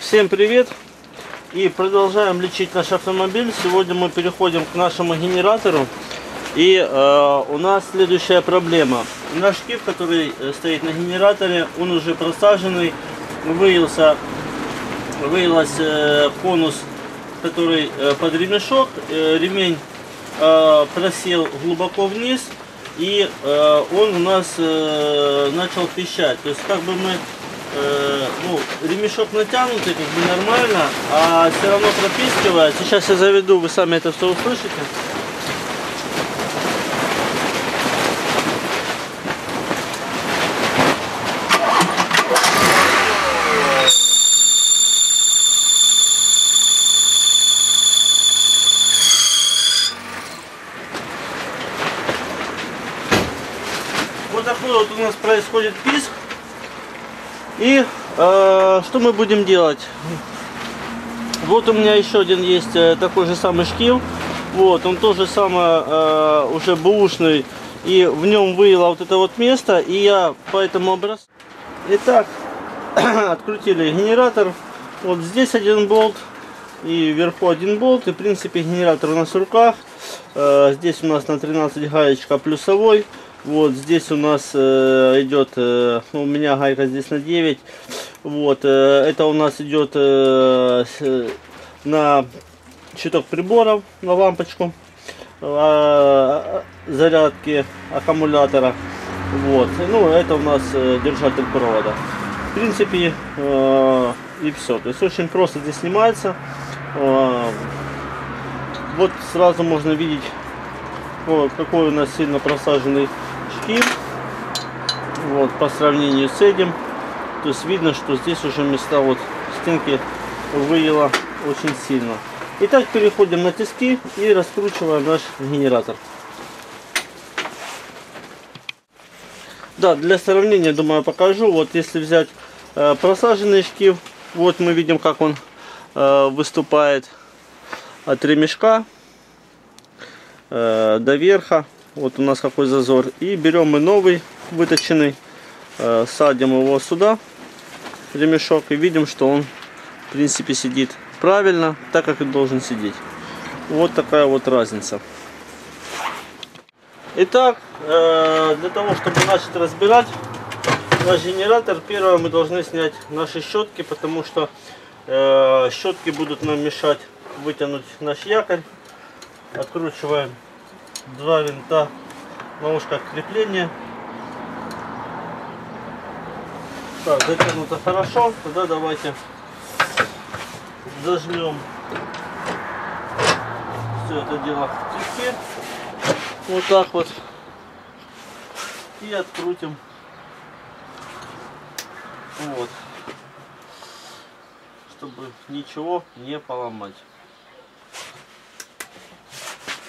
Всем привет! И продолжаем лечить наш автомобиль. Сегодня мы переходим к нашему генератору. И у нас следующая проблема. Наш шкив, который стоит на генераторе, он уже просаженный. Выявился конус, который под ремешок. Ремень просел глубоко вниз. И он у нас начал пищать. То есть как бы мы... ремешок натянутый, как бы нормально, а все равно пропискивает. Сейчас я заведу, вы сами это все услышите. Вот такой вот у нас происходит писк. И что мы будем делать? Вот у меня еще один есть такой же самый шкив. Вот, он тоже самое уже бэушный. И в нем выяло вот это вот место. И я по этому образцу. Итак, открутили генератор. Вот здесь один болт. И вверху один болт. И в принципе генератор у нас в руках. Здесь у нас на 13 гаечка плюсовой. Вот здесь у нас идет, у меня гайка здесь на 9. Вот, это у нас идет на щиток приборов, на лампочку зарядки аккумулятора. Вот, ну это у нас держатель провода. В принципе, и все. То есть очень просто здесь снимается. Вот сразу можно видеть, какой у нас сильно просаженный шкив. Вот по сравнению с этим, то есть видно, что здесь уже места вот стенки выяло очень сильно. Итак, переходим на тиски и раскручиваем наш генератор. Да, для сравнения, думаю, покажу. Вот если взять просаженный шкив, вот мы видим, как он выступает от ремешка до верха. Вот у нас какой зазор. И берем мы новый выточенный, садим его сюда, ремешок, и видим, что он в принципе сидит правильно, так как и должен сидеть. Вот такая вот разница. Итак, для того, чтобы начать разбирать наш генератор, первое мы должны снять наши щетки, потому что щетки будут нам мешать вытянуть наш якорь. Откручиваем два винта на ушках крепления. Так, затянуто хорошо. Тогда давайте зажмем все это дело в тиски. Вот так вот. И открутим. Вот. Чтобы ничего не поломать.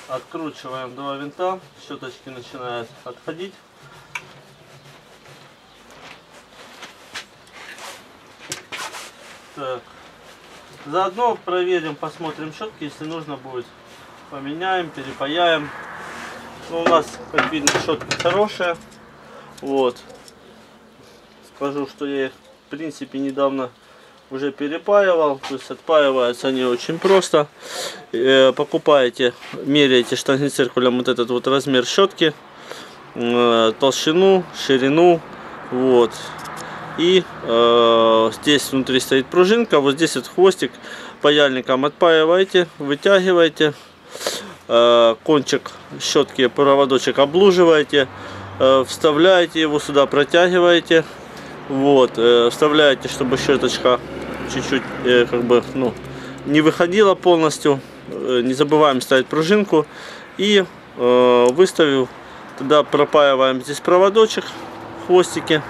Откручиваем два винта, щеточки начинают отходить. Так. Заодно проверим, посмотрим щетки, если нужно будет, поменяем, перепаяем. Но у нас, как видно, щетки хорошие. Вот. Скажу, что я их, в принципе, недавно уже перепаивал, то есть отпаиваются они очень просто. Покупаете, меряете штангенциркулем вот этот вот размер щетки, толщину, ширину, вот. И здесь внутри стоит пружинка, вот здесь вот хвостик паяльником отпаиваете, вытягиваете, кончик щетки, проводочек облуживаете, вставляете его сюда, протягиваете, вот, вставляете, чтобы щеточка чуть-чуть как бы, не выходила полностью. Не забываем ставить пружинку. И выставив, туда пропаиваем здесь проводочек, хвостики,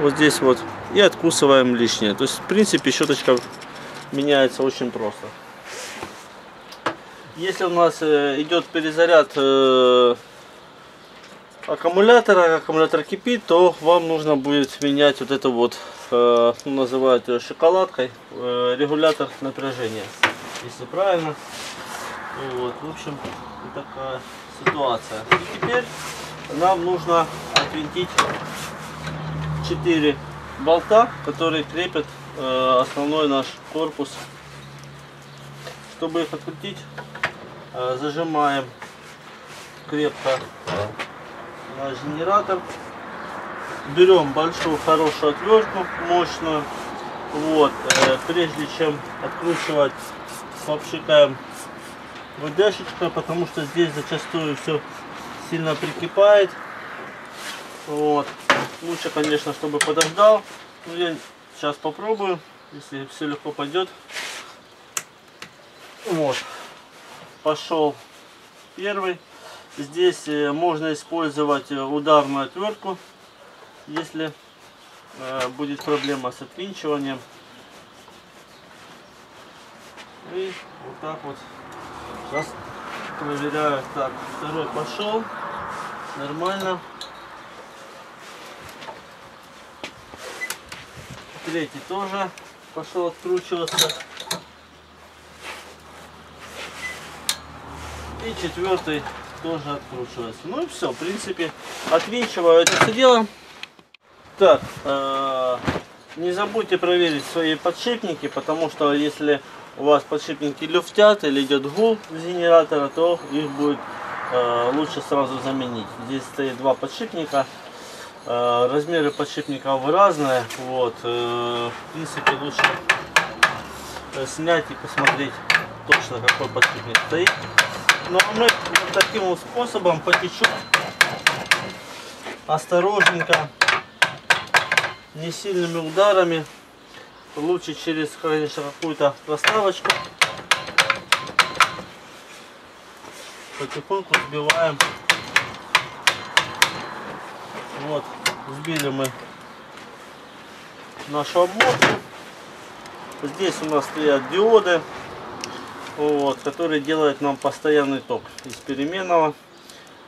вот здесь вот, и откусываем лишнее. То есть в принципе щеточка меняется очень просто. Если у нас идет перезаряд аккумулятора, аккумулятор кипит, то вам нужно будет менять вот это вот, называют ее шоколадкой, регулятор напряжения, если правильно. Вот, в общем, вот такая ситуация. И теперь нам нужно отвинтить 4 болта, которые крепят основной наш корпус. Чтобы их открутить, зажимаем крепко наш генератор. Берем большую хорошую отвертку, мощную. Вот, прежде чем откручивать, попшикаем ВДшечкой, потому что здесь зачастую все сильно прикипает. Вот. Лучше, конечно, чтобы подождал. Но я сейчас попробую, если все легко пойдет. Вот, пошел первый. Здесь можно использовать ударную отвертку, если будет проблема с отвинчиванием. И вот так вот. Сейчас проверяю. Так, второй пошел. Нормально. Третий тоже пошел откручиваться. И четвертый тоже откручивается. Ну и все, в принципе, отвинчиваю это все дело. Так, не забудьте проверить свои подшипники, потому что если у вас подшипники люфтят или идет гул с генератора, то их будет лучше сразу заменить. Здесь стоит два подшипника. Размеры подшипников разные. Вот, в принципе, лучше снять и посмотреть точно, какой подшипник стоит. Ну а мы вот таким вот способом по чуть-чуть, осторожненько, не сильными ударами, лучше через, конечно, какую-то проставочку, потихоньку сбиваем. Вот, сбили мы нашу обмотку. Здесь у нас стоят диоды, вот, которые делают нам постоянный ток из переменного.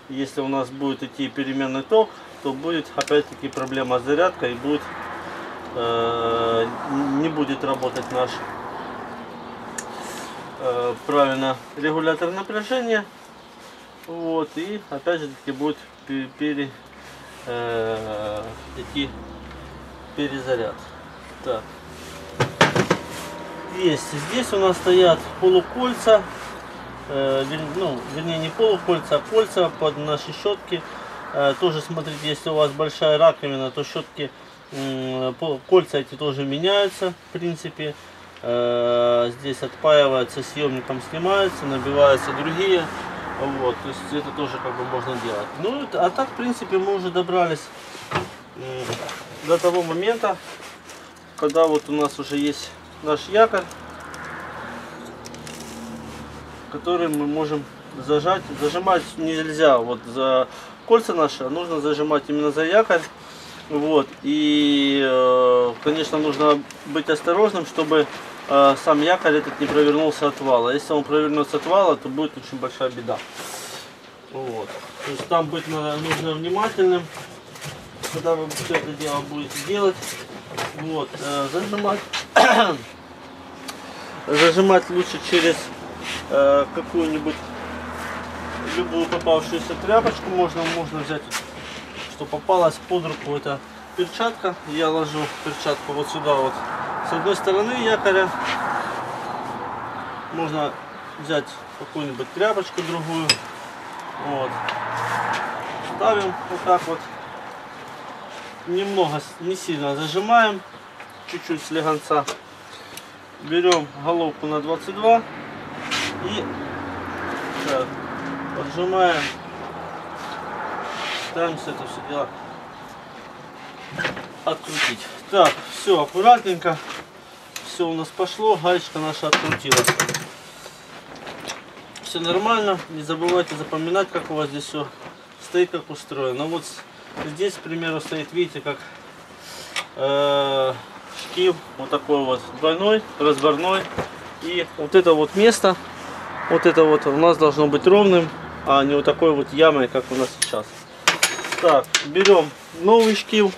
Если у нас будет идти переменный ток, то будет опять-таки проблема с зарядкой, и будет, не будет работать наш правильно регулятор напряжения. Вот, и опять же таки будет идти перезаряд. Так. Есть. Здесь у нас стоят полукольца, вернее не полукольца, а кольца под наши щетки. Тоже смотрите, если у вас большая раковина, то щетки, кольца эти тоже меняются, в принципе. Здесь отпаивается, съемником снимается, набиваются другие. Вот, то есть это тоже как бы можно делать. Ну, а так, в принципе, мы уже добрались до того момента, когда вот у нас уже есть наш якорь, который мы можем зажать. Зажимать нельзя вот за кольца наши, а нужно зажимать именно за якорь. Вот, и, конечно, нужно быть осторожным, чтобы сам якорь этот не провернулся от вала. Если он провернется от вала, то будет очень большая беда. Вот. То есть там быть нужно внимательным, когда вы все это дело будете делать. Вот. Зажимать лучше через какую-нибудь любую попавшуюся тряпочку. Можно взять, что попалась под руку, это перчатка. Я ложу перчатку вот сюда вот. С одной стороны якоря можно взять какую-нибудь тряпочку другую. Вот. Ставим вот так вот. Немного, не сильно зажимаем. Чуть-чуть слегонца. Берем головку на 22 и так, поджимаем. Стараемся это все дело открутить. Так, все аккуратненько. Все у нас пошло, гаечка наша открутилась. Все нормально. Не забывайте запоминать, как у вас здесь все стоит, как устроено. Вот здесь, к примеру, стоит, видите, как шкив вот такой вот двойной, разборной. И вот это вот место, вот это вот у нас должно быть ровным, а не вот такой вот ямой, как у нас сейчас. Так, берем новый шкив.